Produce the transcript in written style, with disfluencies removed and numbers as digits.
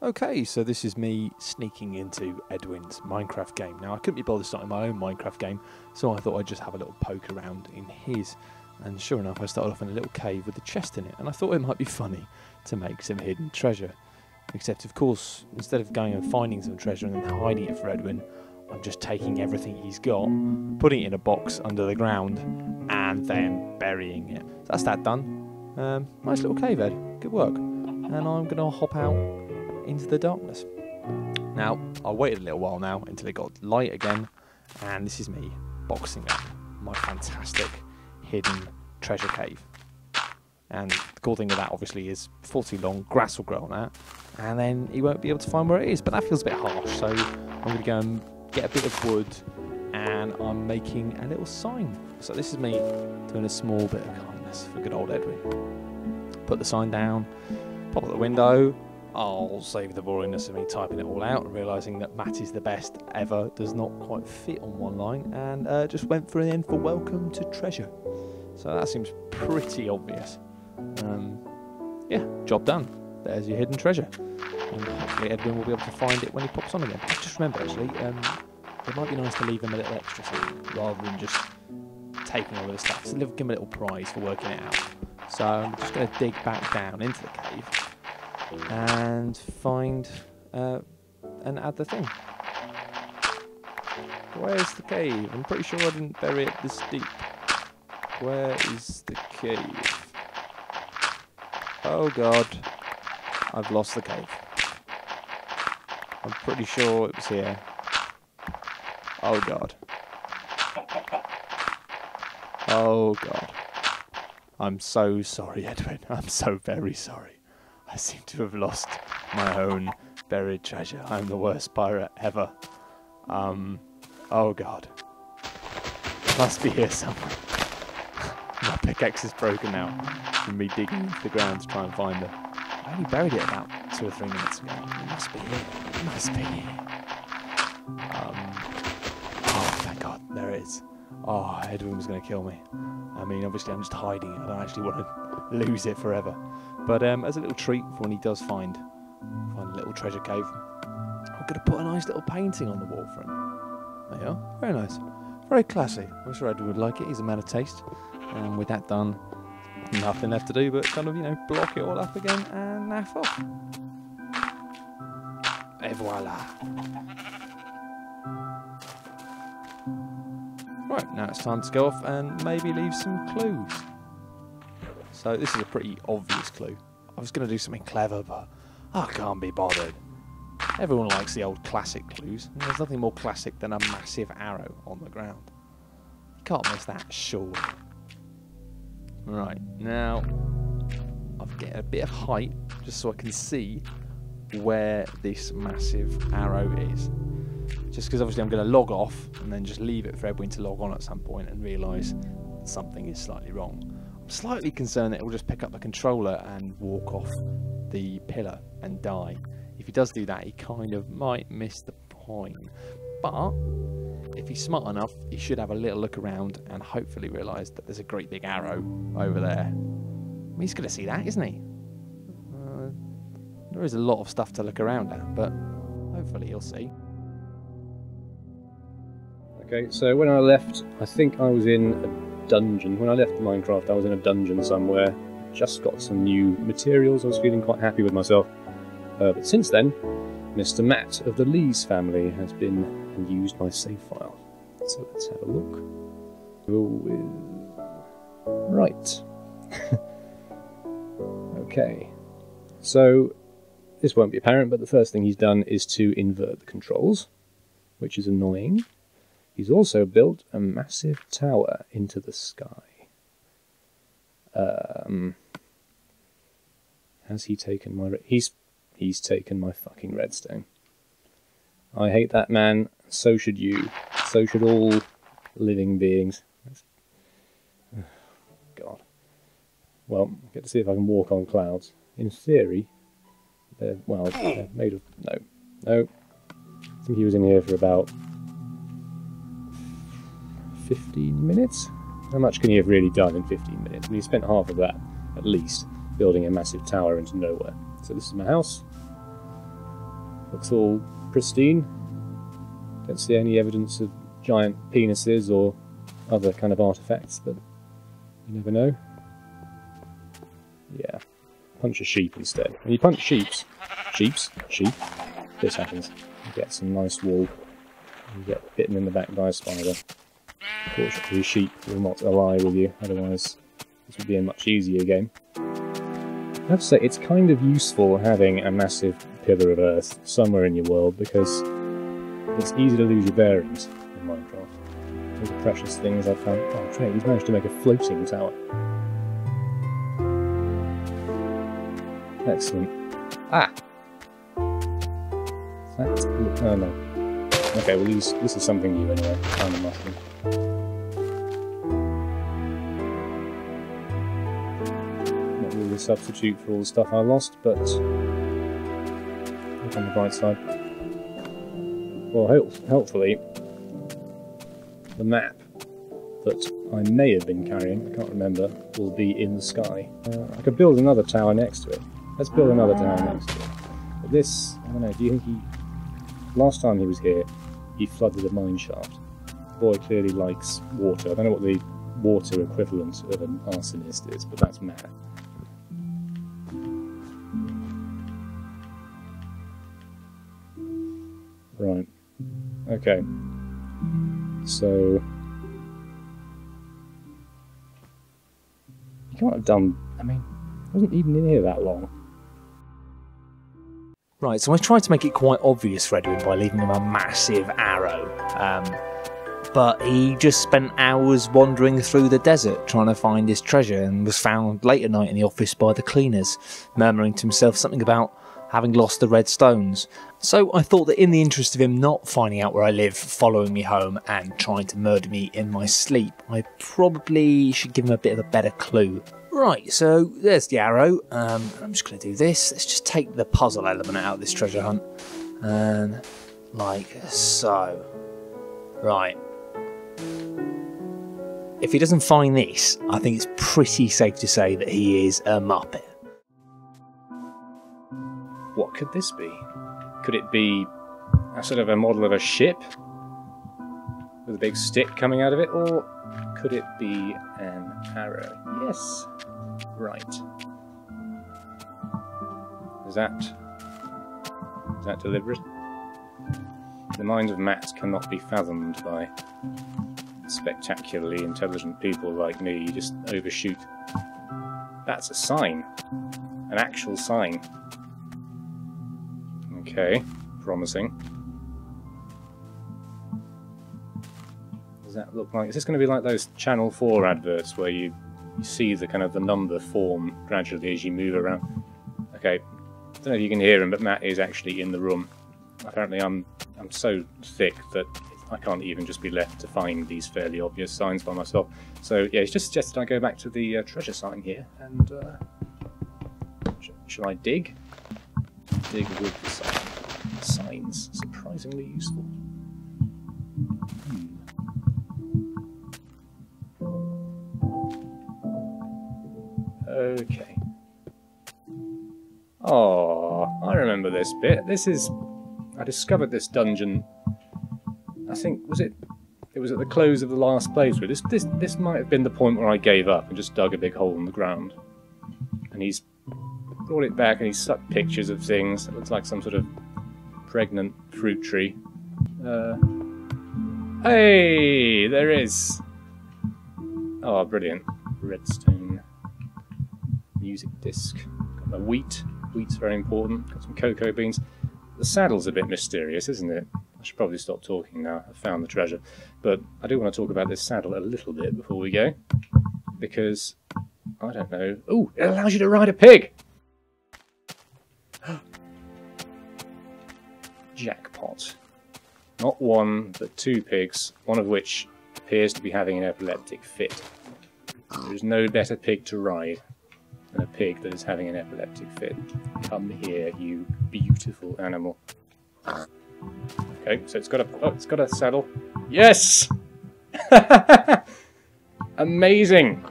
Okay, so this is me sneaking into Edwin's Minecraft game. Now, I couldn't be bothered starting my own Minecraft game, so I thought I'd just have a little poke around in his. And sure enough, I started off in a little cave with a chest in it, and I thought it might be funny to make some hidden treasure. Except, of course, instead of going and finding some treasure and then hiding it for Edwin, I'm just taking everything he's got, putting it in a box under the ground, and then burying it. So that's that done. Nice little cave, Ed. Good work. And I'm going to hop out into the darkness. Now, I waited a little while now until it got light again, and this is me boxing up my fantastic hidden treasure cave. And the cool thing with that obviously is before too long grass will grow on that, and then he won't be able to find where it is, but that feels a bit harsh, so I'm going to go and get a bit of wood, and I'm making a little sign. So this is me doing a small bit of kindness for good old Edwin. Put the sign down, pop out the window. I'll save the boringness of me typing it all out and realising that Matt is the best ever does not quite fit on one line, and just went for an end for welcome to treasure. So that seems pretty obvious. Yeah, job done. There's your hidden treasure. And hopefully Edwin will be able to find it when he pops on again. I just remember actually, it might be nice to leave him a little extra something rather than just taking all of the stuff. So give him a little prize for working it out. So I'm just going to dig back down into the cave and find and add the thing. Where's the cave? I'm pretty sure I didn't bury it this deep. Where is the cave? Oh god, I've lost the cave. I'm pretty sure it was here. Oh god. Oh god. I'm so sorry, Edwin. I'm so very sorry. I seem to have lost my own buried treasure. I'm the worst pirate ever. Oh god. It must be here somewhere. My pickaxe is broken now from me digging into the ground to try and find it. I only buried it about 2 or 3 minutes ago. It must be here. It must be here. Oh, thank god. There it is. Oh, Edwin was going to kill me. I mean, obviously I'm just hiding it. I don't actually want to lose it forever. But as a little treat for when he does find a little treasure cave, I'm going to put a nice little painting on the wall for him. There you are. Very nice. Very classy. I'm sure Edwin would like it. He's a man of taste. And with that done, nothing left to do but kind of, block it all up again and naff off. Et voila. Right, now it's time to go off and maybe leave some clues. So this is a pretty obvious clue. I was going to do something clever, but I can't be bothered. Everyone likes the old classic clues, and there's nothing more classic than a massive arrow on the ground. You can't miss that, surely. Right, now I've got a bit of height just so I can see where this massive arrow is. Just because obviously I'm going to log off and then just leave it for Edwin to log on at some point and realise something is slightly wrong. I'm slightly concerned that it will just pick up the controller and walk off the pillar and die. If he does do that, he kind of might miss the point. But if he's smart enough, he should have a little look around and hopefully realise that there's a great big arrow over there. I mean, he's going to see that, isn't he? There is a lot of stuff to look around at, but hopefully he'll see. Okay, so when I left, I think I was in a dungeon. When I left Minecraft, I was in a dungeon somewhere. Just got some new materials. I was feeling quite happy with myself. But since then, Mr. Matt of the Lees family has been and used my save file. So let's have a look. Right. Okay. So this won't be apparent, but the first thing he's done is to invert the controls, which is annoying. He's also built a massive tower into the sky. Has he taken my... He's taken my fucking redstone. I hate that man. So should you. So should all living beings. God. Well, get to see if I can walk on clouds. In theory, they're made of... No. I think he was in here for about 15 minutes? How much can he have really done in 15 minutes? And he spent half of that, at least, building a massive tower into nowhere. So this is my house. Looks all pristine. Don't see any evidence of giant penises or other kind of artifacts, but you never know. Yeah. Punch a sheep instead. When you punch sheep, this happens. You get some nice wool. You get bitten in the back by a spider. Fortunately, the sheep will not ally with you, otherwise this would be a much easier game. I have to say, it's kind of useful having a massive pillar of earth somewhere in your world, because it's easy to lose your bearings in Minecraft. All the precious things I've found. Oh, Trey, he's managed to make a floating tower. Excellent. Ah! That's... oh no. Okay, well this is something new anyway. Found a mushroom. Not really a substitute for all the stuff I lost, but... look on the bright side. Well, helpfully, the map that I may have been carrying, I can't remember, will be in the sky. I could build another tower next to it. Let's build another tower next to it. But this, I don't know, do you think he... last time he was here, he flooded a mine shaft. The boy clearly likes water. I don't know what the water equivalent of an arsonist is, but that's mad. Right. Okay. So... you can't have done... I mean, I wasn't even in here that long. Right, so I tried to make it quite obvious for Edwin by leaving him a massive arrow, but he just spent hours wandering through the desert trying to find his treasure and was found late at night in the office by the cleaners, murmuring to himself something about having lost the red stones. So I thought that in the interest of him not finding out where I live, following me home and trying to murder me in my sleep, I probably should give him a bit of a better clue. Right, so there's the arrow. I'm just going to do this. Let's just take the puzzle element out of this treasure hunt. And like so. Right. If he doesn't find this, I think it's pretty safe to say that he is a muppet. What could this be? Could it be a sort of a model of a ship with a big stick coming out of it, or could it be an arrow? Yes. Right. Is that deliberate? The minds of Matt cannot be fathomed by spectacularly intelligent people like me. You just overshoot. That's a sign. An actual sign. Okay, promising. Does that look like... is this going to be like those Channel 4 adverts where you see the kind of the number form gradually as you move around? Okay, I don't know if you can hear him, but Matt is actually in the room. Apparently I'm so thick that I can't even just be left to find these fairly obvious signs by myself. So yeah, he's just suggested I go back to the treasure sign here, and shall I dig? Dig with the sign. Signs, surprisingly useful. Okay. Oh, I remember this bit. This is... I discovered this dungeon, I think, it was at the close of the last playthrough. This might have been the point where I gave up and just dug a big hole in the ground. And he's brought it back and he's stuck pictures of things. It looks like some sort of pregnant fruit tree. Hey, there is. Oh, brilliant. Redstone. Music disc. Got my wheat. Wheat's very important. Got some cocoa beans. The saddle's a bit mysterious, isn't it? I should probably stop talking now. I've found the treasure. But I do want to talk about this saddle a little bit before we go. Because, I don't know... ooh, it allows you to ride a pig! Jackpot. Not one, but two pigs, one of which appears to be having an epileptic fit. There is no better pig to ride than a pig that is having an epileptic fit. Come here, you beautiful animal. Okay, so it's got a saddle. Yes! Amazing!